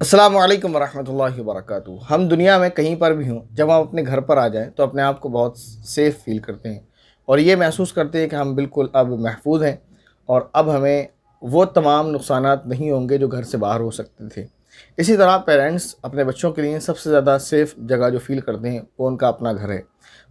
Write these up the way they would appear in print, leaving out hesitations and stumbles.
अस्सलामु अलैकुम वरहमतुल्लाहि वबरकातुहू। हम दुनिया में कहीं पर भी हों, जब हम अपने घर पर आ जाएं तो अपने आप को बहुत सेफ़ फ़ील करते हैं और ये महसूस करते हैं कि हम बिल्कुल अब महफूज हैं और अब हमें वो तमाम नुकसानात नहीं होंगे जो घर से बाहर हो सकते थे। इसी तरह पेरेंट्स अपने बच्चों के लिए सबसे ज़्यादा सेफ़ जगह जो फ़ील करते हैं वो उनका अपना घर है।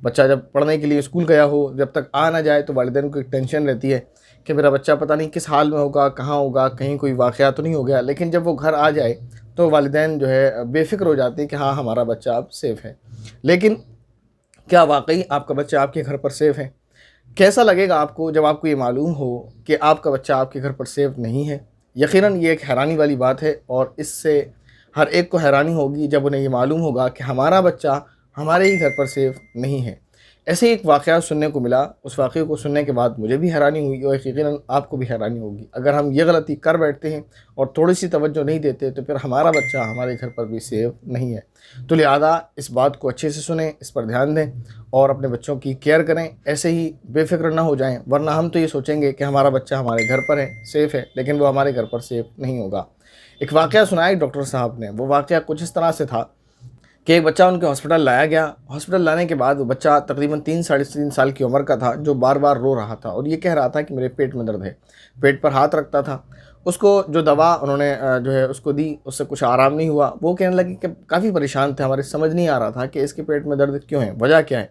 बच्चा जब पढ़ने के लिए स्कूल गया हो, जब तक आ ना जाए तो वालिदैन को एक टेंशन रहती है कि मेरा बच्चा पता नहीं किस हाल में होगा, कहाँ होगा, कहीं कोई वाक़या तो नहीं हो गया। लेकिन जब वो घर आ जाए तो वालिदैन जो है बेफ़िक्र हो जाते हैं कि हाँ, हमारा बच्चा अब सेफ़ है। लेकिन क्या वाक़ई आपका बच्चा आपके घर पर सेफ़ है? कैसा लगेगा आपको जब आपको ये मालूम हो कि आपका बच्चा आपके घर पर सेफ़ नहीं है? यकीनन ये एक हैरानी वाली बात है और इससे हर एक को हैरानी होगी जब उन्हें ये मालूम होगा कि हमारा बच्चा हमारे ही घर पर सेफ़ नहीं है। ऐसे ही एक वाक़या सुनने को मिला, उस वाक़ये को सुनने के बाद मुझे भी हैरानी हुई और यकीनन आपको भी हैरानी होगी। अगर हम ये गलती कर बैठते हैं और थोड़ी-सी तवज्जो नहीं देते तो फिर हमारा बच्चा हमारे घर पर भी सेफ़ नहीं है। तो लिहाज़ा इस बात को अच्छे से सुनें, इस पर ध्यान दें और अपने बच्चों की केयर करें। ऐसे ही बेफ़िक्र ना हो जाएँ, वरना हम तो ये सोचेंगे कि हमारा बच्चा हमारे घर पर है, सेफ़ है, लेकिन वो हमारे घर पर सेफ़ नहीं होगा। एक वाक़या सुनाया एक डॉक्टर साहब ने, वो वाक़या कुछ इस तरह से था कि एक बच्चा उनके हॉस्पिटल लाया गया। हॉस्पिटल लाने के बाद वो बच्चा तकरीबन 3 साढ़े 3 साल की उम्र का था, जो बार-बार रो रहा था और ये कह रहा था कि मेरे पेट में दर्द है। पेट पर हाथ रखता था। उसको जो दवा उन्होंने जो है उसको दी, उससे कुछ आराम नहीं हुआ। वो कहने लगे कि काफ़ी परेशान थे, हमारे समझ नहीं आ रहा था कि इसके पेट में दर्द क्यों है, वजह क्या है?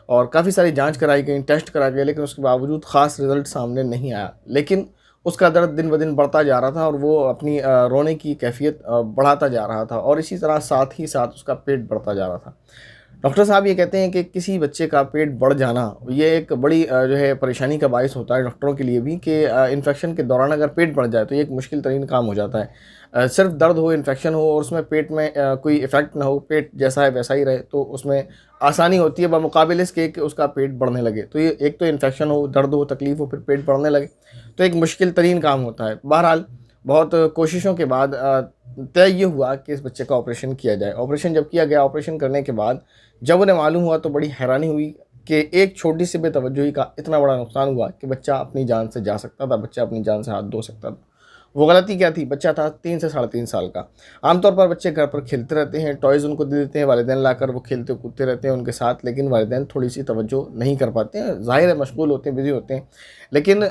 और काफ़ी सारी जाँच कराई गई, टेस्ट कराए गए, लेकिन उसके बावजूद ख़ास रिज़ल्ट सामने नहीं आया। लेकिन उसका दर्द दिन ब दिन बढ़ता जा रहा था और वो अपनी रोने की कैफ़ियत बढ़ाता जा रहा था और इसी तरह साथ ही साथ उसका पेट बढ़ता जा रहा था। डॉक्टर साहब ये कहते हैं कि किसी बच्चे का पेट बढ़ जाना ये एक बड़ी जो है परेशानी का बायस होता है डॉक्टरों के लिए भी कि इन्फेक्शन के दौरान अगर पेट बढ़ जाए तो ये एक मुश्किल तरीन काम हो जाता है। सिर्फ दर्द हो, इन्फेक्शन हो और उसमें पेट में कोई इफ़ेक्ट ना हो, पेट जैसा है वैसा ही रहे तो उसमें आसानी होती है बमुकाबिले इसके कि उसका पेट बढ़ने लगे। तो ये एक तो इन्फेक्शन हो, दर्द हो, तकलीफ़ हो, फिर पेट बढ़ने लगे तो एक मुश्किल तरीन काम होता है। बहरहाल बहुत कोशिशों के बाद तय ये हुआ कि इस बच्चे का ऑपरेशन किया जाए। ऑपरेशन जब किया गया, ऑपरेशन करने के बाद जब उन्हें मालूम हुआ तो बड़ी हैरानी हुई कि एक छोटी सी बेतवज्जोही का इतना बड़ा नुकसान हुआ कि बच्चा अपनी जान से जा सकता था, बच्चा अपनी जान से हाथ धो सकता था। वो गलती क्या थी? बच्चा था 3 से साढ़े 3 साल का। आमतौर पर बच्चे घर पर खेलते रहते हैं, टॉयज़ उनको दे देते हैं, वालिदैन लाकर वो खेलते कूदते रहते हैं उनके साथ, लेकिन वालिदैन थोड़ी-सी तवज्जो नहीं कर पाते हैं। ज़ाहिर है मशगूल होते हैं, बिज़ी होते हैं। लेकिन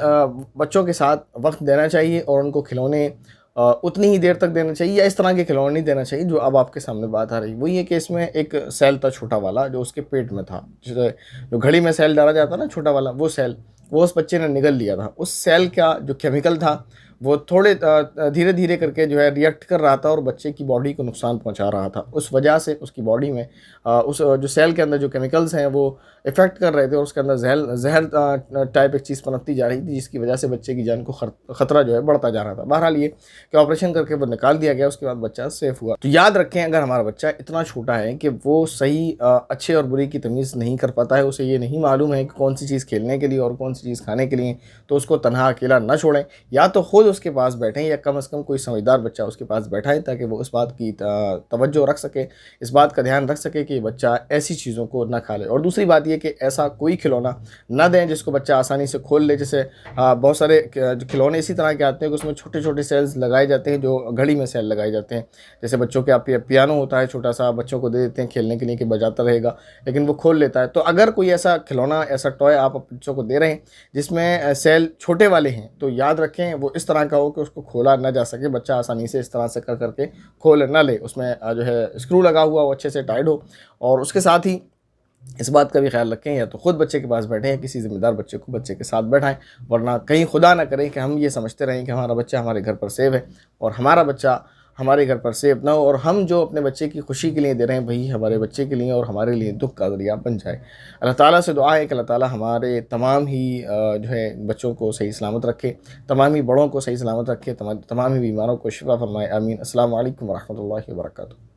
बच्चों के साथ वक़्त देना चाहिए और उनको खिलौने उतनी ही देर तक देना चाहिए या इस तरह के खिलौने नहीं देना चाहिए जो अब आपके सामने बात आ रही है। वही है कि इसमें एक सेल था छोटा वाला जो उसके पेट में था। जो घड़ी में सेल डाला जाता है ना छोटा वाला, वो सेल, वो उस बच्चे ने निगल लिया था। उस सेल का जो केमिकल था वो थोड़े धीरे-धीरे करके जो है रिएक्ट कर रहा था और बच्चे की बॉडी को नुकसान पहुँचा रहा था। उस वजह से उसकी बॉडी में उस जो सेल के अंदर जो केमिकल्स हैं वो इफ़ेक्ट कर रहे थे और उसके अंदर ज़हर टाइप एक चीज़ पनपती जा रही थी जिसकी वजह से बच्चे की जान को ख़तरा जो है बढ़ता जा रहा था। बहरहाल ये कि ऑपरेशन करके वो निकाल दिया गया, उसके बाद बच्चा सेफ़ हुआ। तो याद रखें अगर हमारा बच्चा इतना छोटा है कि वो सही अच्छे और बुरे की तमीज़ नहीं कर पाता है, उसे ये नहीं मालूम है कि कौन-सी चीज़ खेलने के लिए और कौन-सी चीज़ खाने के लिए, तो उसको तन्हा अकेला ना छोड़ें। या तो खुद उसके पास बैठें या कम से कम कोई समझदार बच्चा उसके पास बैठाएँ ताकि वो इस बात की तवज्जो रख सके, इस बात का ध्यान रख सके कि बच्चा ऐसी चीज़ों को ना खा ले। और दूसरी बात ये कि ऐसा कोई खिलौना ना दें जिसको बच्चा आसानी से खोल ले। जैसे बहुत सारे जो खिलौने इसी तरह के आते हैं कि उसमें छोटे-छोटे सेल्स लगाए जाते हैं जो घड़ी में सेल लगाए जाते हैं। जैसे बच्चों के पियानो होता है छोटा-सा, बच्चों को दे देते हैं खेलने के लिए कि बजाता रहेगा, लेकिन वो खोल लेता है। तो अगर कोई ऐसा खिलौना, ऐसा टॉय आप बच्चों को दे रहे हैं जिसमें सेल छोटे वाले हैं, तो याद रखें वो इस तरह का हो कि उसको खोला ना जा सके, बच्चा आसानी से इस तरह से कर के खोल ना ले। उसमें जो है स्क्रू लगा हुआ वो अच्छे से टाइट हो और उसके साथ ही इस बात का भी ख्याल रखें या तो खुद बच्चे के पास बैठें या किसी ज़िम्मेदार बच्चे को बच्चे के साथ बैठाएं, वरना कहीं खुदा ना करें कि हम ये समझते रहें कि हमारा बच्चा हमारे घर पर सेफ है और हमारा बच्चा हमारे घर पर सेफ ना हो और हम जो अपने बच्चे की खुशी के लिए दे रहे हैं वही हमारे बच्चे के लिए और हमारे लिए दुख का ज़रिया बन जाए। अल्लाह ताला से दुआ है कि अल्लाह ताला हमारे तमाम ही जो है बच्चों को सही सलामत रखे, तमाम ही बड़ों को सही सलामत रखे, तमाम ही बीमारों को शिफा फरमाए। आमीन। अस्सलामु अलैकुम वरहमतुल्लाहि वबरकातुहू।